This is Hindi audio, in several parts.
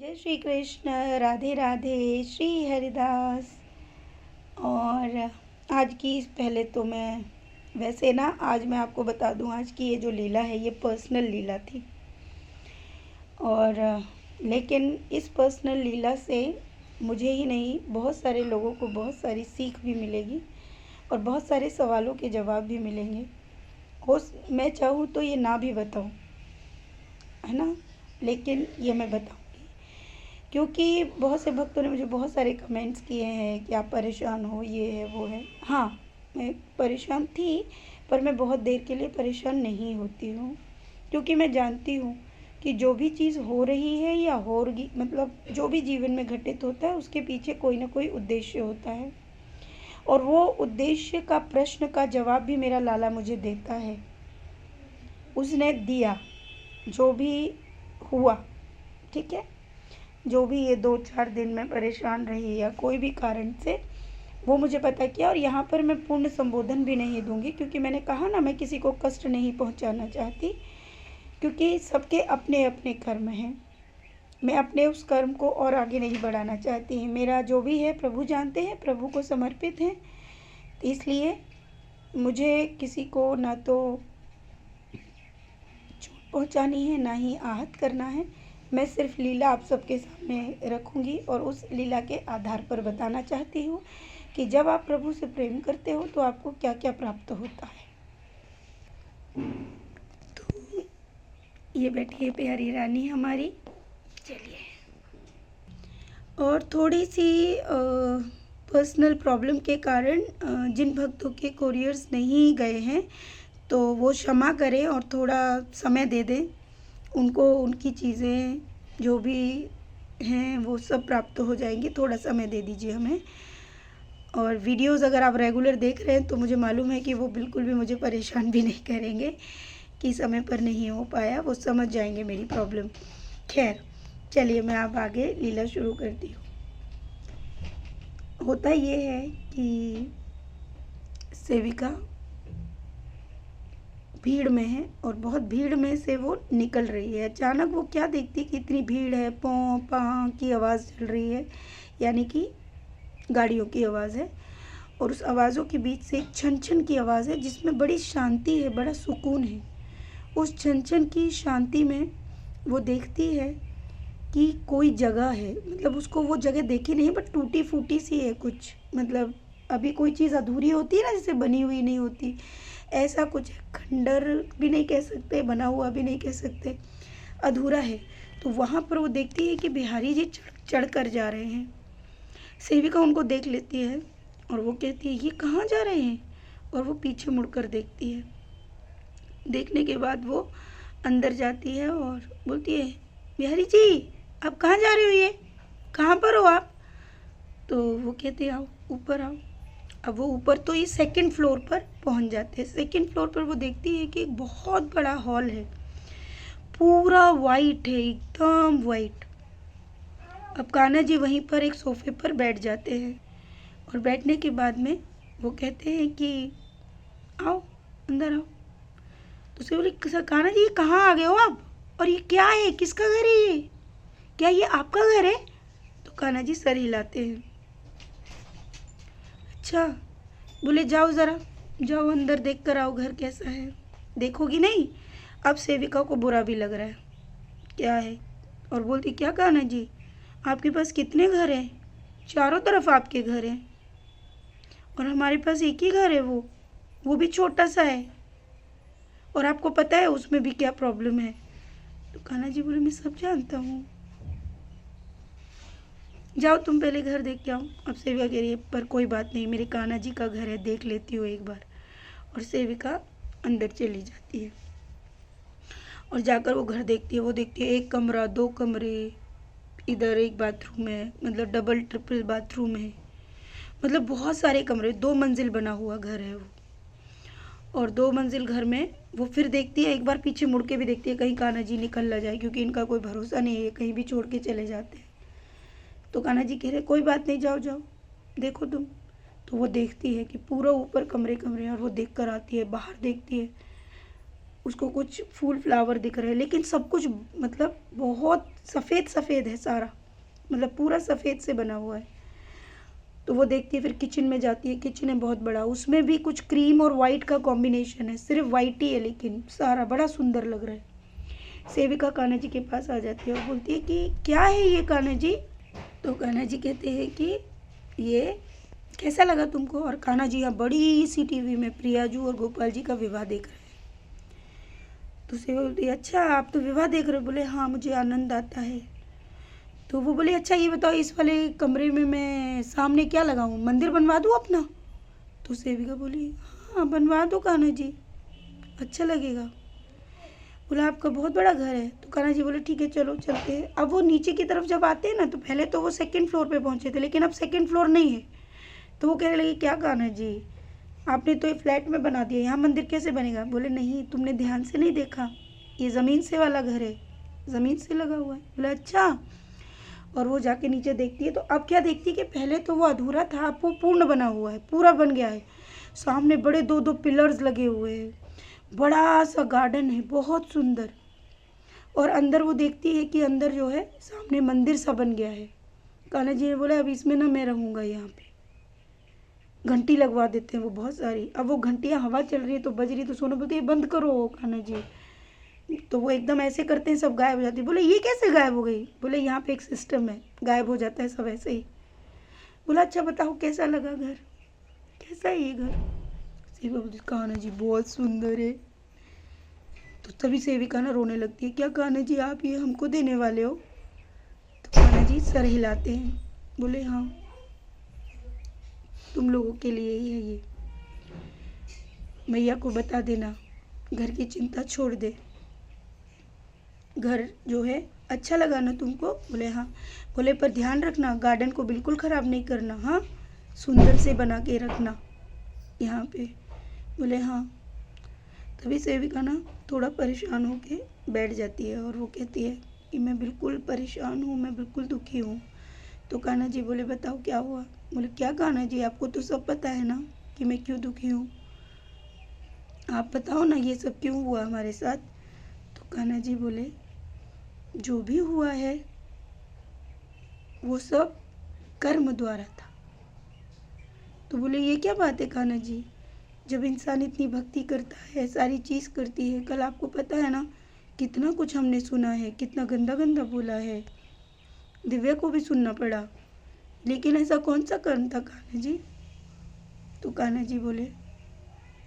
जय श्री कृष्ण। राधे राधे। श्री हरिदास। और आज की पहले तो मैं वैसे ना आज मैं आपको बता दूं, आज की ये जो लीला है ये पर्सनल लीला थी। और लेकिन इस पर्सनल लीला से मुझे ही नहीं, बहुत सारे लोगों को बहुत सारी सीख भी मिलेगी और बहुत सारे सवालों के जवाब भी मिलेंगे। मैं चाहूँ तो ये ना भी बताऊँ, है ना, लेकिन ये मैं बताऊँगी क्योंकि बहुत से भक्तों ने मुझे बहुत सारे कमेंट्स किए हैं कि आप परेशान हो, ये है वो है। हाँ, मैं परेशान थी, पर मैं बहुत देर के लिए परेशान नहीं होती हूँ, क्योंकि मैं जानती हूँ कि जो भी चीज़ हो रही है या होगी, मतलब जो भी जीवन में घटित होता है उसके पीछे कोई ना कोई उद्देश्य होता है, और वो उद्देश्य का प्रश्न का जवाब भी मेरा लाला मुझे देता है। उसने दिया, जो भी हुआ, ठीक है, जो भी ये 2-4 दिन में परेशान रही या कोई भी कारण से, वो मुझे पता किया। और यहाँ पर मैं पूर्ण संबोधन भी नहीं दूंगी, क्योंकि मैंने कहा ना, मैं किसी को कष्ट नहीं पहुँचाना चाहती, क्योंकि सबके अपने अपने कर्म हैं। मैं अपने उस कर्म को और आगे नहीं बढ़ाना चाहती। मेरा जो भी है प्रभु जानते हैं, प्रभु को समर्पित है, इसलिए मुझे किसी को ना तो चोट पहुँचानी है, ना ही आहत करना है। मैं सिर्फ लीला आप सबके सामने रखूंगी और उस लीला के आधार पर बताना चाहती हूँ कि जब आप प्रभु से प्रेम करते हो तो आपको क्या क्या प्राप्त होता है। तो ये बैठी है प्यारी रानी हमारी। चलिए, और थोड़ी सी पर्सनल प्रॉब्लम के कारण जिन भक्तों के कोरियर्स नहीं गए हैं तो वो क्षमा करें और थोड़ा समय दे दें उनको। उनकी चीज़ें जो भी हैं वो सब प्राप्त हो जाएंगी। थोड़ा समय दे दीजिए हमें। और वीडियोस अगर आप रेगुलर देख रहे हैं तो मुझे मालूम है कि वो बिल्कुल भी मुझे परेशान भी नहीं करेंगे कि समय पर नहीं हो पाया, वो समझ जाएंगे मेरी प्रॉब्लम। खैर, चलिए मैं अब आगे लीला शुरू करती हूँ। होता ये है कि सेविका भीड़ में है और बहुत भीड़ में से वो निकल रही है। अचानक वो क्या देखती कि इतनी भीड़ है, पों पां की आवाज़ चल रही है, यानी कि गाड़ियों की आवाज़ है। और उस आवाज़ों के बीच से एक छन छन की आवाज़ है जिसमें बड़ी शांति है, बड़ा सुकून है। उस छन छन की शांति में वो देखती है कि कोई जगह है, मतलब उसको वो जगह देखी नहीं, बट टूटी फूटी सी है कुछ, मतलब अभी कोई चीज़ अधूरी होती है ना, जैसे बनी हुई नहीं होती, ऐसा कुछ है। खंडर भी नहीं कह सकते, बना हुआ भी नहीं कह सकते, अधूरा है। तो वहाँ पर वो देखती है कि बिहारी जी चढ़ कर जा रहे हैं। सेविका उनको देख लेती है और वो कहती है ये कहाँ जा रहे हैं, और वो पीछे मुड़कर देखती है। देखने के बाद वो अंदर जाती है और बोलती है बिहारी जी आप कहाँ जा रहे हो, ये कहाँ पर हो आप। तो वो कहते हैं आओ ऊपर आओ। अब वो ऊपर तो ये 2nd फ्लोर पर पहुंच जाते हैं। 2nd फ्लोर पर वो देखती है कि एक बहुत बड़ा हॉल है, पूरा वाइट है, एकदम वाइट। अब कान्हा जी वहीं पर एक सोफे पर बैठ जाते हैं और बैठने के बाद में वो कहते हैं कि आओ अंदर आओ। तो उसे बोले कान्हा जी कहाँ आ गए हो आप, और ये क्या है, किसका घर है ये, क्या ये आपका घर है। तो कान्हा जी सर हिलाते हैं। अच्छा, बोले जाओ ज़रा जाओ अंदर देख कर आओ घर कैसा है। देखोगी नहीं। अब सेविका को बुरा भी लग रहा है, क्या है, और बोलती क्या कान्हा जी आपके पास कितने घर हैं, चारों तरफ आपके घर हैं, और हमारे पास एक ही घर है, वो भी छोटा सा है, और आपको पता है उसमें भी क्या प्रॉब्लम है। तो कान्हा जी बोले मैं सब जानता हूँ, जाओ तुम पहले घर देख के आओ। अब सेविका कह रही है पर कोई बात नहीं, मेरे कान्हा जी का घर है, देख लेती हो एक बार। और सेविका अंदर चली जाती है और जाकर वो घर देखती है। वो देखती है 1 कमरा, 2 कमरे, इधर एक बाथरूम है, मतलब डबल ट्रिपल बाथरूम है, मतलब बहुत सारे कमरे, 2 मंजिल बना हुआ घर है वो। और 2 मंजिल घर में वो फिर देखती है, एक बार पीछे मुड़ के भी देखती है कहीं कान्हा जी निकल ना जाए, क्योंकि इनका कोई भरोसा नहीं है, कहीं भी छोड़ के चले जाते हैं। तो कान्हा जी कह रहे कोई बात नहीं, जाओ जाओ देखो तुम। तो वो देखती है कि पूरा ऊपर कमरे कमरे हैं, और वो देख कर आती है, बाहर देखती है उसको कुछ फूल फ्लावर दिख रहे हैं, लेकिन सब कुछ मतलब बहुत सफ़ेद सफ़ेद है सारा, मतलब पूरा सफ़ेद से बना हुआ है। तो वो देखती है, फिर किचन में जाती है। किचन है बहुत बड़ा, उसमें भी कुछ क्रीम और वाइट का कॉम्बिनेशन है, सिर्फ वाइट ही है लेकिन सारा बड़ा सुंदर लग रहा है। सेविका कान्हा जी के पास आ जाती है और बोलती है कि क्या है ये कान्हा जी। तो कान्हा जी कहते हैं कि ये कैसा लगा तुमको। और कान्हा जी यहाँ बड़ी सी टीवी में प्रियाजू और गोपाल जी का विवाह देख रहे हैं। तो सेविका बोलती है अच्छा आप तो विवाह देख रहे हो। बोले हाँ मुझे आनंद आता है। तो वो बोले अच्छा ये बताओ इस वाले कमरे में मैं सामने क्या लगाऊं, मंदिर बनवा दूं अपना। तो सेविका बोली हाँ बनवा दो कान्हा जी, अच्छा लगेगा। बोला आपका बहुत बड़ा घर है। तो कान्हा जी बोले ठीक है चलो चलते हैं। अब वो नीचे की तरफ जब आते हैं ना, तो पहले तो वो सेकंड फ्लोर पे पहुंचे थे, लेकिन अब सेकंड फ्लोर नहीं है। तो वो कहने लगी क्या कान्हा जी आपने तो ये फ्लैट में बना दिया, यहाँ मंदिर कैसे बनेगा। बोले नहीं तुमने ध्यान से नहीं देखा, ये ज़मीन से वाला घर है, ज़मीन से लगा हुआ है। बोला अच्छा। और वो जाके नीचे देखती है, तो अब क्या देखती है कि पहले तो वो अधूरा था, अब वो पूर्ण बना हुआ है, पूरा बन गया है। सामने बड़े दो दो पिलर्स लगे हुए हैं, बड़ा सा गार्डन है बहुत सुंदर। और अंदर वो देखती है कि अंदर जो है सामने मंदिर सा बन गया है। कान्हा जी ने बोला अब इसमें ना मैं रहूँगा, यहाँ पे घंटी लगवा देते हैं वो बहुत सारी। अब वो घंटियाँ हवा चल रही है तो बज रही, तो सोनू बोलती है बंद करो कान्हा जी। तो वो एकदम ऐसे करते हैं, सब गायब हो जाती है। बोले ये कैसे गायब हो गई। बोले यहाँ पे एक सिस्टम है, गायब हो जाता है सब ऐसे ही। बोला अच्छा बताओ कैसा लगा घर, कैसा है ये घर। सेविका बोलती कान्हा जी बहुत सुंदर है। तो तभी सेविका ना रोने लगती है क्या कान्हा जी आप ये हमको देने वाले हो। तो कान्हा जी सर हिलाते हैं, बोले हाँ तुम लोगों के लिए ही है ये। मैया को बता देना घर की चिंता छोड़ दे, घर जो है अच्छा लगा ना तुमको। बोले हाँ। बोले पर ध्यान रखना गार्डन को बिल्कुल ख़राब नहीं करना, हाँ सुंदर से बना के रखना यहाँ पे। बोले हाँ। तभी सेविका ना थोड़ा परेशान होके बैठ जाती है और वो कहती है कि मैं बिल्कुल परेशान हूँ, मैं बिल्कुल दुखी हूँ। तो कान्हा जी बोले बताओ क्या हुआ। बोले क्या कान्हा जी आपको तो सब पता है ना कि मैं क्यों दुखी हूँ, आप बताओ ना ये सब क्यों हुआ हमारे साथ। तो कान्हा जी बोले जो भी हुआ है वो सब कर्म द्वारा था। तो बोले ये क्या बात है कान्हा जी, जब इंसान इतनी भक्ति करता है, सारी चीज़ करती है, कल आपको पता है ना कितना कुछ हमने सुना है, कितना गंदा गंदा बोला है, दिव्या को भी सुनना पड़ा, लेकिन ऐसा कौन सा कर्म था कान्हा जी। तो कान्हा जी बोले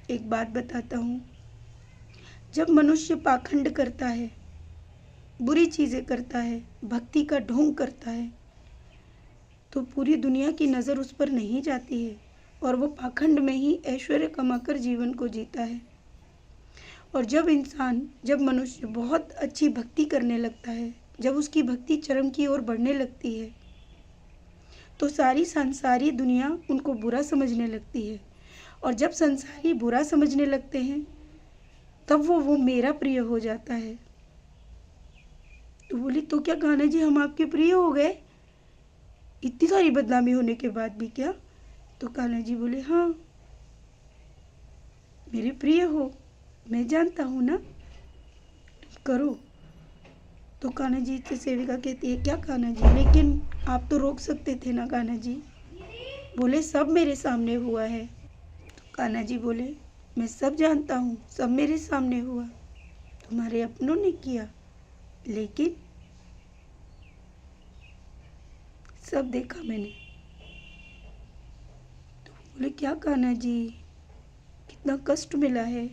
एक बात बताता हूँ, जब मनुष्य पाखंड करता है, बुरी चीज़ें करता है, भक्ति का ढोंग करता है, तो पूरी दुनिया की नज़र उस पर नहीं जाती है और वो पाखंड में ही ऐश्वर्य कमाकर जीवन को जीता है। और जब मनुष्य बहुत अच्छी भक्ति करने लगता है, जब उसकी भक्ति चरम की ओर बढ़ने लगती है, तो सारी संसारी दुनिया उनको बुरा समझने लगती है। और जब संसारी बुरा समझने लगते हैं तब वो मेरा प्रिय हो जाता है। तो बोली तो क्या कान्हा जी हम आपके प्रिय हो गए, इतनी सारी बदनामी होने के बाद भी क्या। तो कान्हा जी बोले हाँ मेरे प्रिय हो, मैं जानता हूँ ना, तुम करो। तो कान्हा जी से सेविका कहती है क्या कान्हा जी लेकिन आप तो रोक सकते थे ना कान्हा जी। बोले सब मेरे सामने हुआ है। तो कान्हा जी बोले मैं सब जानता हूँ, सब मेरे सामने हुआ, तुम्हारे अपनों ने किया, लेकिन सब देखा मैंने। तो बोले क्या कान्हा जी कितना कष्ट मिला है।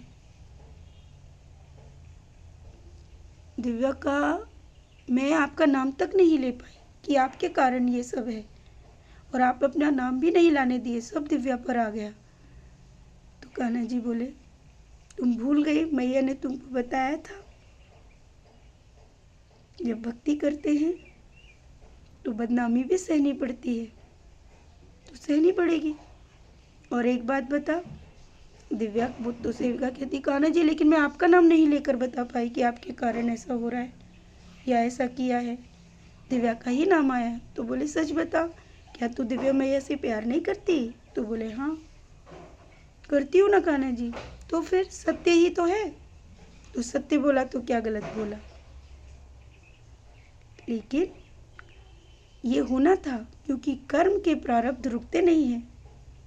दिव्या का मैं आपका नाम तक नहीं ले पाई कि आपके कारण ये सब है, और आप अपना नाम भी नहीं लाने दिए, सब दिव्या पर आ गया। तो कान्हा जी बोले तुम भूल गई मैया ने तुमको बताया था, जब भक्ति करते हैं तो बदनामी भी सहनी पड़ती है, तो सहनी पड़ेगी। और एक बात बता दिव्या, वो तो सेविका कहती कान्हा जी लेकिन मैं आपका नाम नहीं लेकर बता पाई कि आपके कारण ऐसा हो रहा है या ऐसा किया है, दिव्या का ही नाम आया। तो बोले सच बता क्या तू दिव्या मैया से प्यार नहीं करती। तो बोले हाँ करती हूँ ना कान्हा जी, तो फिर सत्य ही तो है। तो सत्य बोला तो क्या गलत बोला? लेकिन ये होना था क्योंकि कर्म के प्रारब्ध रुकते नहीं हैं,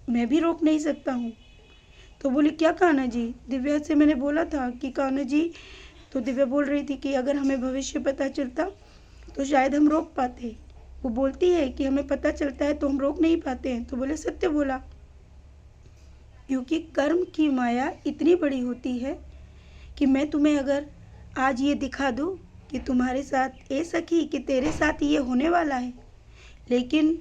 मैं भी रोक नहीं सकता हूँ। तो बोली क्या कान्हा जी? दिव्या से मैंने बोला था कि कान्हा जी, तो दिव्या बोल रही थी कि अगर हमें भविष्य पता चलता तो शायद हम रोक पाते। वो बोलती है कि हमें पता चलता है तो हम रोक नहीं पाते हैं। तो बोले सत्य बोला, क्योंकि कर्म की माया इतनी बड़ी होती है कि मैं तुम्हें अगर आज ये दिखा दूँ कि तुम्हारे साथ ए सखी कि तेरे साथ ये होने वाला है, लेकिन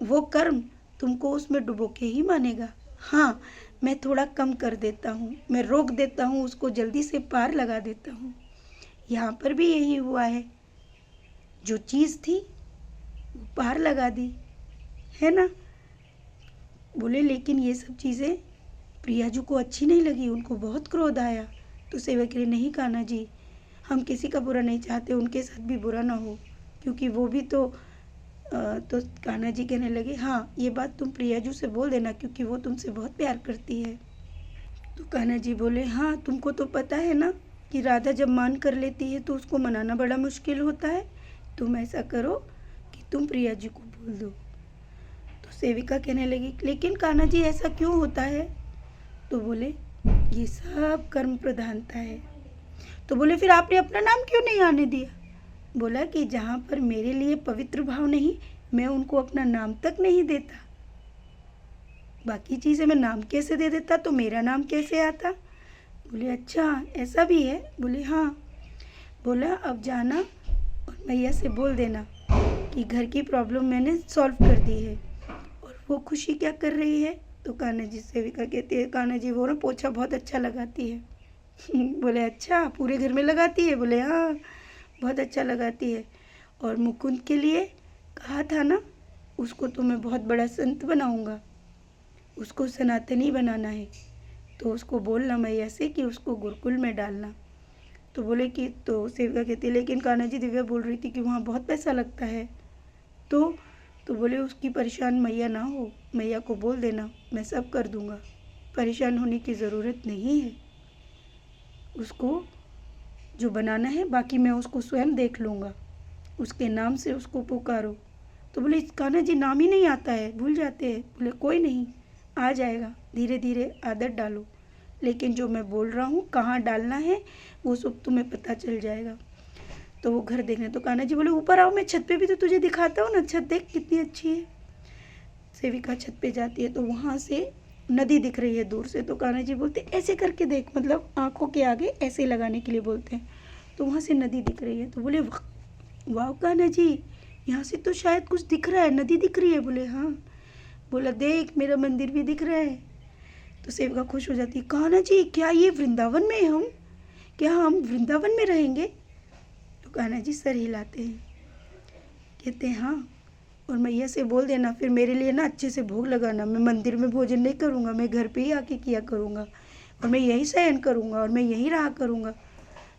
वो कर्म तुमको उसमें डुबो के ही मानेगा। हाँ, मैं थोड़ा कम कर देता हूँ, मैं रोक देता हूँ, उसको जल्दी से पार लगा देता हूँ। यहाँ पर भी यही हुआ है, जो चीज़ थी वो पार लगा दी, है ना। बोले लेकिन ये सब चीज़ें प्रियाजू को अच्छी नहीं लगी, उनको बहुत क्रोध आया। तो सेवक कहे नहीं कान्हा जी, हम किसी का बुरा नहीं चाहते, उनके साथ भी बुरा ना हो, क्योंकि वो भी तो कान्हा जी कहने लगे हाँ, ये बात तुम प्रियाजू से बोल देना क्योंकि वो तुमसे बहुत प्यार करती है। तो कान्हा जी बोले हाँ, तुमको तो पता है ना कि राधा जब मान कर लेती है तो उसको मनाना बड़ा मुश्किल होता है। तुम ऐसा करो कि तुम प्रियाजू को बोल दो। तो सेविका कहने लगी लेकिन कान्हा जी ऐसा क्यों होता है? तो बोले ये सब कर्म प्रधानता है। तो बोले फिर आपने अपना नाम क्यों नहीं आने दिया? बोला कि जहाँ पर मेरे लिए पवित्र भाव नहीं, मैं उनको अपना नाम तक नहीं देता। बाकी चीज़ें मैं नाम कैसे दे देता, तो मेरा नाम कैसे आता? बोले अच्छा ऐसा भी है? बोले हाँ। बोला अब जाना और मैया से बोल देना कि घर की प्रॉब्लम मैंने सॉल्व कर दी है। और वो खुशी क्या कर रही है? तो कान्हा जी सेविका कहती है कान्हा जी वो ना पोछा बहुत अच्छा लगाती है। बोले अच्छा पूरे घर में लगाती है? बोले हाँ बहुत अच्छा लगाती है। और मुकुंद के लिए कहा था ना, उसको तो मैं बहुत बड़ा संत बनाऊंगा, उसको सनातनी बनाना है, तो उसको बोलना मैया से कि उसको गुरुकुल में डालना। तो बोले कि तो सेविका कहती है लेकिन कान्हा जी दिव्या बोल रही थी कि वहाँ बहुत पैसा लगता है। तो बोले उसकी परेशान मैया ना हो, मैया को बोल देना मैं सब कर दूंगा, परेशान होने की ज़रूरत नहीं है, उसको जो बनाना है बाकी मैं उसको स्वयं देख लूँगा, उसके नाम से उसको पुकारो। तो बोले कान्हा जी नाम ही नहीं आता है, भूल जाते हैं। बोले कोई नहीं, आ जाएगा, धीरे धीरे आदत डालो, लेकिन जो मैं बोल रहा हूँ कहाँ डालना है वो सब तुम्हें पता चल जाएगा। तो वो घर देखने, तो कान्हा जी बोले ऊपर आओ, मैं छत पे भी तो तुझे दिखाता हूँ ना, छत देख कितनी अच्छी है। सेविका छत पे जाती है तो वहाँ से नदी दिख रही है दूर से। तो कान्हा जी बोलते ऐसे करके देख, मतलब आंखों के आगे ऐसे लगाने के लिए बोलते हैं। तो वहाँ से नदी दिख रही है। तो बोले वाह कान्हा जी, यहाँ से तो शायद कुछ दिख रहा है, नदी दिख रही है। बोले हाँ। बोला देख मेरा मंदिर भी दिख रहा है। तो सेविका खुश हो जाती है, कान्हा जी क्या ये वृंदावन में हम, क्या हम वृंदावन में रहेंगे? तो कान्हा जी सर हिलाते हैं, कहते हैं हाँ, और मैया से बोल देना फिर मेरे लिए ना अच्छे से भोग लगाना, मैं मंदिर में भोजन नहीं करूँगा, मैं घर पे ही आके किया करूँगा, और मैं यहीं शयन करूँगा और मैं यहीं रहा करूँगा।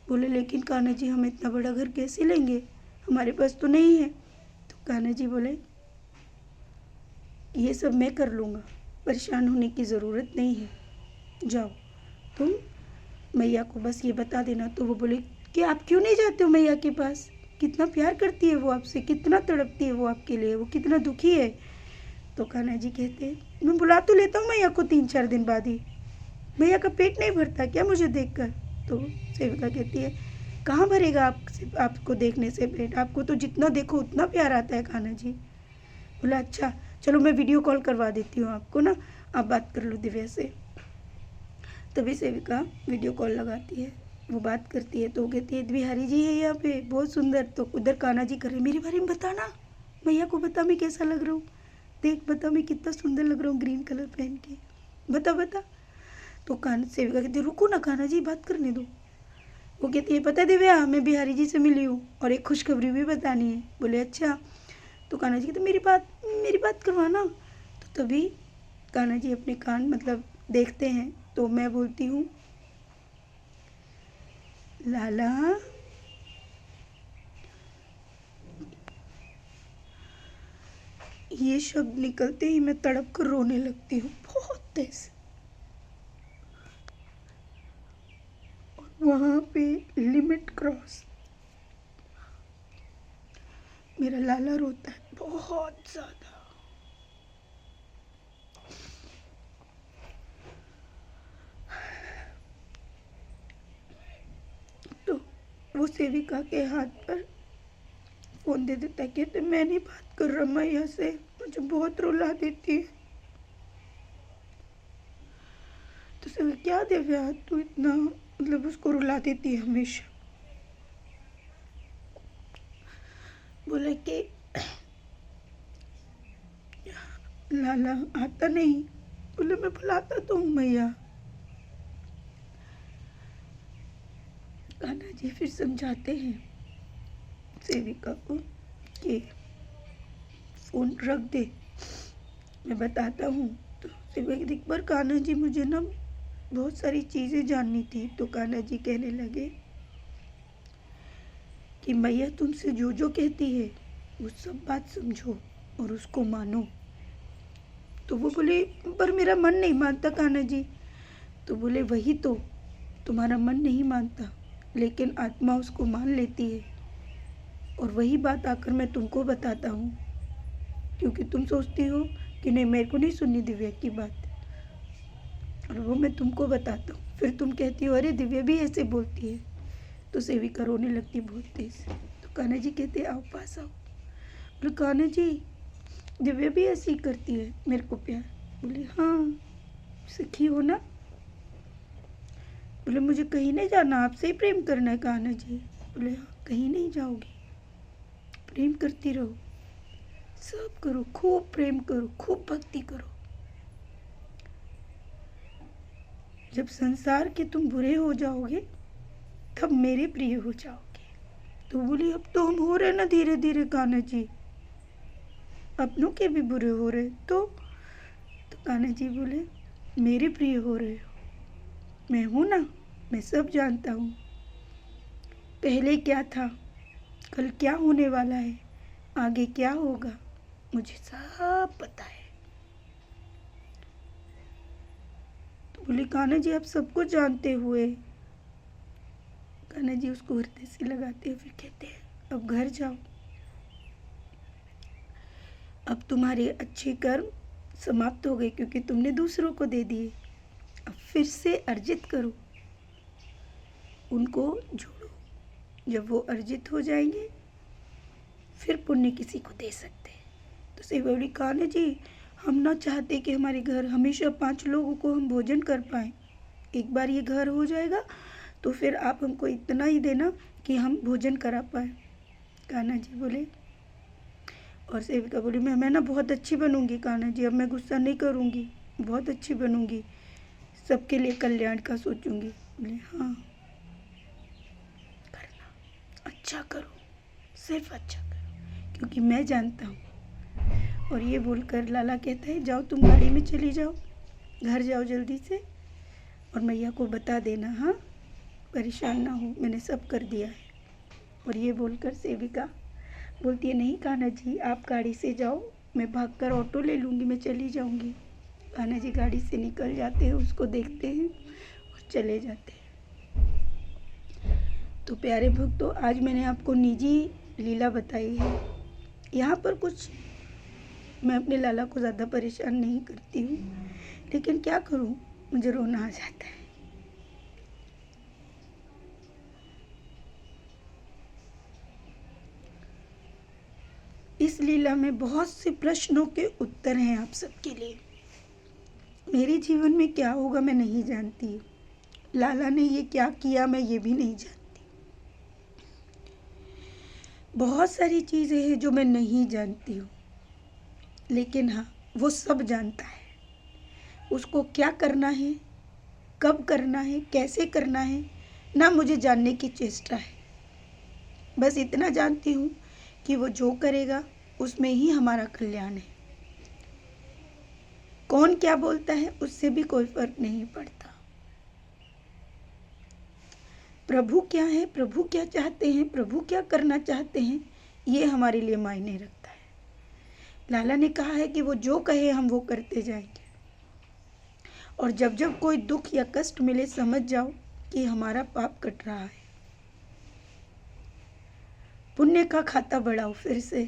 बोले लेकिन कान्हा जी हम इतना बड़ा घर कैसे लेंगे, हमारे पास तो नहीं है। तो कान्हा जी बोले ये सब मैं कर लूँगा, परेशान होने की ज़रूरत नहीं है, जाओ तुम मैया को बस ये बता देना। तो वो बोले कि आप क्यों नहीं जाते हो मैया के पास, कितना प्यार करती है वो आपसे, कितना तड़पती है वो आपके लिए, वो कितना दुखी है। तो कान्हा जी कहते हैं मैं बुला तो लेता हूँ मैया को 3-4 दिन बाद ही, मैया का पेट नहीं भरता क्या मुझे देखकर? तो सेविका कहती है कहाँ भरेगा आपको देखने से पेट, आपको तो जितना देखो उतना प्यार आता है कान्हा जी। बोला अच्छा चलो मैं वीडियो कॉल करवा देती हूँ आपको ना, आप बात कर लो दिव्या से। तभी सेविका वीडियो कॉल लगाती है, वो बात करती है। तो वो कहती है बिहारी जी है यहाँ पे बहुत सुंदर। तो उधर कान्हा जी कर रहे मेरे बारे में बताना, मैया को बता मैं कैसा लग रहा हूँ, देख बता मैं कितना सुंदर लग रहा हूँ ग्रीन कलर पहन के, बता बता। तो सेविका कहती है रुको ना कान्हा जी बात करने दो। वो कहती है पता है दिव्या मैं बिहारी जी से मिली हूँ और एक खुशखबरी भी बतानी है। बोले अच्छा। तो कान्हा जी कहते मेरी बात करवाना। तो तभी कान्हा जी अपने कान मतलब देखते हैं। तो मैं बोलती हूँ लाला ये शब्द निकलते ही मैं तड़प कर रोने लगती हूँ बहुत तेज, और वहाँ पे लिमिट क्रॉस। मेरा लाला रोता है बहुत ज़्यादा। तो वो सेविका के हाथ पर फ़ोन दे देता है, कहते मैं नहीं बात कर रहा मैया से, मुझे बहुत रुला देती है। तो सेविका, क्या दिव्या तू इतना मतलब उसको रुला देती है हमेशा। बोले कि लाला आता नहीं। बोले मैं बुलाता तो हूँ मैया। कान्हा जी फिर समझाते हैं सेविका को कि फ़ोन रख दे, मैं बताता हूँ। तो सेविका एक बार कान्हा जी मुझे ना बहुत सारी चीज़ें जाननी थी। तो कान्हा जी कहने लगे कि मैया तुमसे जो जो कहती है वो सब बात समझो और उसको मानो। तो वो बोले पर मेरा मन नहीं मानता कान्हा जी। तो बोले वही तो, तुम्हारा मन नहीं मानता लेकिन आत्मा उसको मान लेती है, और वही बात आकर मैं तुमको बताता हूँ, क्योंकि तुम सोचती हो कि नहीं मेरे को नहीं सुननी दिव्या की बात, और वो मैं तुमको बताता हूँ। फिर तुम कहती हो अरे दिव्या भी ऐसे बोलती है। तो सेविका रोने लगती बहुत तेज। तो कान्हा जी कहते आओ पास आओ। बोले कान्हा जी दिव्या भी ऐसी करती है मेरे को प्यार। बोले हाँ सखी हो ना। बोले मुझे कहीं नहीं जाना, आपसे ही प्रेम करना है कान्हा जी। बोले हाँ कहीं नहीं जाओगी, प्रेम करती रहो, सब करो, खूब प्रेम करो, खूब भक्ति करो। जब संसार के तुम बुरे हो जाओगे तब मेरे प्रिय हो जाओगे। तो बोली अब तो हम हो रहे ना धीरे धीरे कान्हा जी, अपनों के भी बुरे हो रहे। तो कान्हा जी बोले मेरे प्रिय हो रहे हो, मैं हूँ ना, मैं सब जानता हूँ, पहले क्या था, कल क्या होने वाला है, आगे क्या होगा, मुझे सब पता है। तो बोले कान्हा जी आप सब कुछ जानते हुए। कान्हा जी उसको हृदय से लगाते हैं, फिर कहते हैं अब घर जाओ, अब तुम्हारे अच्छे कर्म समाप्त हो गए क्योंकि तुमने दूसरों को दे दिए, अब फिर से अर्जित करो, उनको जोड़ो, जब वो अर्जित हो जाएंगे फिर पुण्य किसी को दे सकते हैं। तो सेवा बोली कान्हा जी हम ना चाहते कि हमारे घर हमेशा 5 लोगों को हम भोजन कर पाएँ, एक बार ये घर हो जाएगा तो फिर आप हमको इतना ही देना कि हम भोजन करा पाएँ। कान्हा जी बोले, और सेविका बोली मैं ना बहुत अच्छी बनूंगी कान्हा जी, अब मैं गुस्सा नहीं करूंगी, बहुत अच्छी बनूंगी, सबके लिए कल्याण का सोचूंगी। बोले हाँ करना, अच्छा करो, सिर्फ अच्छा करो, क्योंकि मैं जानता हूँ। और ये बोलकर लाला कहता है जाओ तुम गाड़ी में चली जाओ, घर जाओ जल्दी से, और मैया को बता देना, हाँ परेशान ना हो, मैंने सब कर दिया है। और ये बोलकर सेविका बोलती है नहीं कान्हा जी आप गाड़ी से जाओ, मैं भागकर ऑटो ले लूँगी, मैं चली जाऊँगी। कान्हा जी गाड़ी से निकल जाते हैं, उसको देखते हैं और चले जाते हैं। तो प्यारे भक्तों आज मैंने आपको निजी लीला बताई है। यहाँ पर कुछ मैं अपने लाला को ज़्यादा परेशान नहीं करती हूँ, लेकिन क्या करूँ मुझे रोना आ जाता है। इस लीला में बहुत से प्रश्नों के उत्तर हैं आप सबके लिए। मेरे जीवन में क्या होगा मैं नहीं जानती, लाला ने ये क्या किया मैं ये भी नहीं जानती, बहुत सारी चीज़ें हैं जो मैं नहीं जानती हूँ, लेकिन हाँ वो सब जानता है, उसको क्या करना है, कब करना है, कैसे करना है, ना मुझे जानने की चेष्टा है। बस इतना जानती हूँ कि वो जो करेगा उसमें ही हमारा कल्याण है। कौन क्या बोलता है उससे भी कोई फर्क नहीं पड़ता। प्रभु क्या है, प्रभु क्या चाहते हैं, प्रभु क्या करना चाहते हैं, ये हमारे लिए मायने रखता है। लाला ने कहा है कि वो जो कहे हम वो करते जाएंगे, और जब जब कोई दुख या कष्ट मिले समझ जाओ कि हमारा पाप कट रहा है। पुण्य का खाता बढ़ाओ फिर से,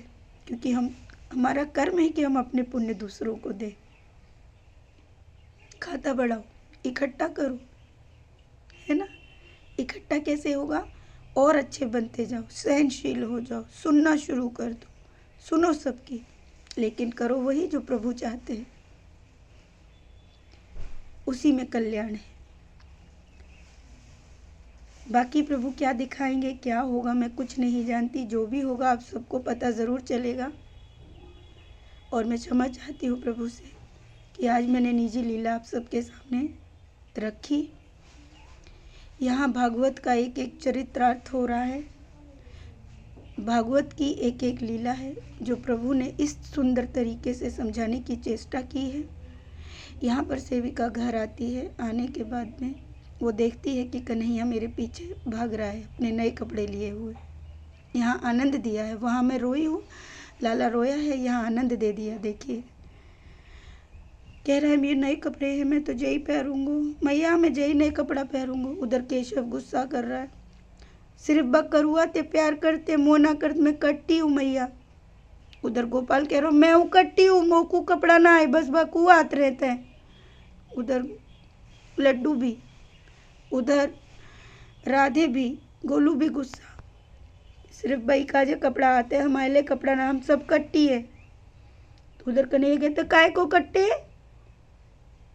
क्योंकि हमारा कर्म है कि हम अपने पुण्य दूसरों को दें। खाता बढ़ाओ, इकट्ठा करो, है ना। इकट्ठा कैसे होगा? और अच्छे बनते जाओ, सहनशील हो जाओ, सुनना शुरू कर दो, सुनो सबकी, लेकिन करो वही जो प्रभु चाहते हैं, उसी में कल्याण है। बाकी प्रभु क्या दिखाएंगे, क्या होगा, मैं कुछ नहीं जानती। जो भी होगा आप सबको पता ज़रूर चलेगा। और मैं क्षमा चाहती हूँ प्रभु से कि आज मैंने निजी लीला आप सबके सामने रखी। यहाँ भागवत का एक एक चरित्रार्थ हो रहा है, भागवत की एक एक लीला है जो प्रभु ने इस सुंदर तरीके से समझाने की चेष्टा की है। यहाँ पर सेविका घर आती है, आने के बाद में वो देखती है कि कन्हैया मेरे पीछे भाग रहा है अपने नए कपड़े लिए हुए। यहाँ आनंद दिया है, वहाँ मैं रोई हूँ, लाला रोया है, यहाँ आनंद दे दिया। देखिए कह रहा है मेरे नए कपड़े हैं, मैं तो जय पहनूंगा मैया, मैं जय नए कपड़ा पहनूंगा। उधर केशव गुस्सा कर रहा है, सिर्फ बकरुआ ते प्यार करते, मोना करते, मैं कट्टी हूँ मैया। उधर गोपाल कह रहा हूँ मैं हूँ कट्टी हूँ, मोकू कपड़ा ना आए, बस बकुआ आते रहते हैं। उधर लड्डू भी, उधर राधे भी, गोलू भी गुस्सा, सिर्फ भाई का जो कपड़ा आते हैं, हमारे लिए कपड़ा ना, हम सब कट्टी है। तो उधर कन्हैया कहते काय को कट्टे,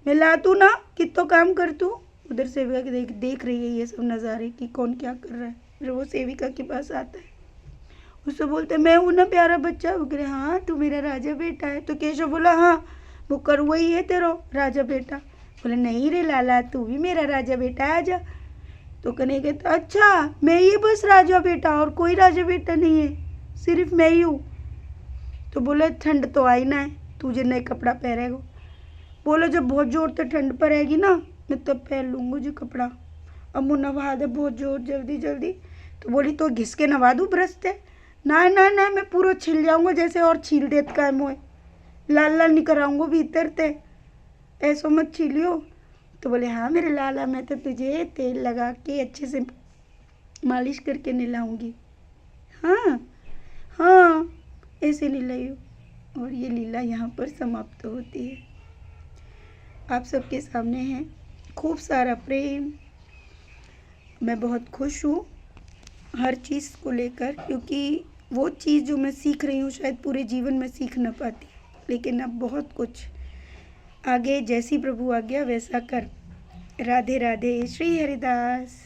मैं ला तू ना, कितो काम कर तू। उधर सेविका के देख रही है ये सब नज़ारे कि कौन क्या कर रहा है। फिर वो सेविका के पास आता है, उससे बोलते मैं हूँ ना प्यारा बच्चा। वो कह रहे हाँ तू मेरा राजा बेटा है। तो केशव बोला हाँ वो करुआ ही है तेरा राजा बेटा। बोले नहीं रे लाला, तू भी मेरा राजा बेटा, आ जा। तो कन्हैया कहता अच्छा मैं ही बस राजा बेटा, और कोई राजा बेटा नहीं है, सिर्फ मैं ही हूँ। तो बोले ठंड तो आई ना है, तुझे नए कपड़ा पहनेगा। बोलो जब बहुत जोर से ठंड पड़ेगी ना, मैं तब पहन लूँगा जो कपड़ा। अम्मू नवा दे बहुत जोर, जल्दी जल्दी। तो बोली तो घिस के नवा दूँ ब्रश से। ना ना ना, मैं पूरा छिल जाऊँगा जैसे, और छील देत का है मुँह, लाल लाल नहीं कराऊँगा भीतर ते, ऐसा मत छीलियो। तो बोले हाँ मेरे लाला, मैं तो तुझे तेल लगा के अच्छे से मालिश करके नहलाऊँगी। हाँ हाँ ऐसे नहलाई। और ये लीला यहाँ पर समाप्त होती है। आप सबके सामने है, खूब सारा प्रेम। मैं बहुत खुश हूँ हर चीज़ को लेकर, क्योंकि वो चीज़ जो मैं सीख रही हूँ शायद पूरे जीवन में सीख न पाती, लेकिन अब बहुत कुछ आगे जैसी प्रभु आज्ञा वैसा कर। राधे राधे, श्री हरिदास।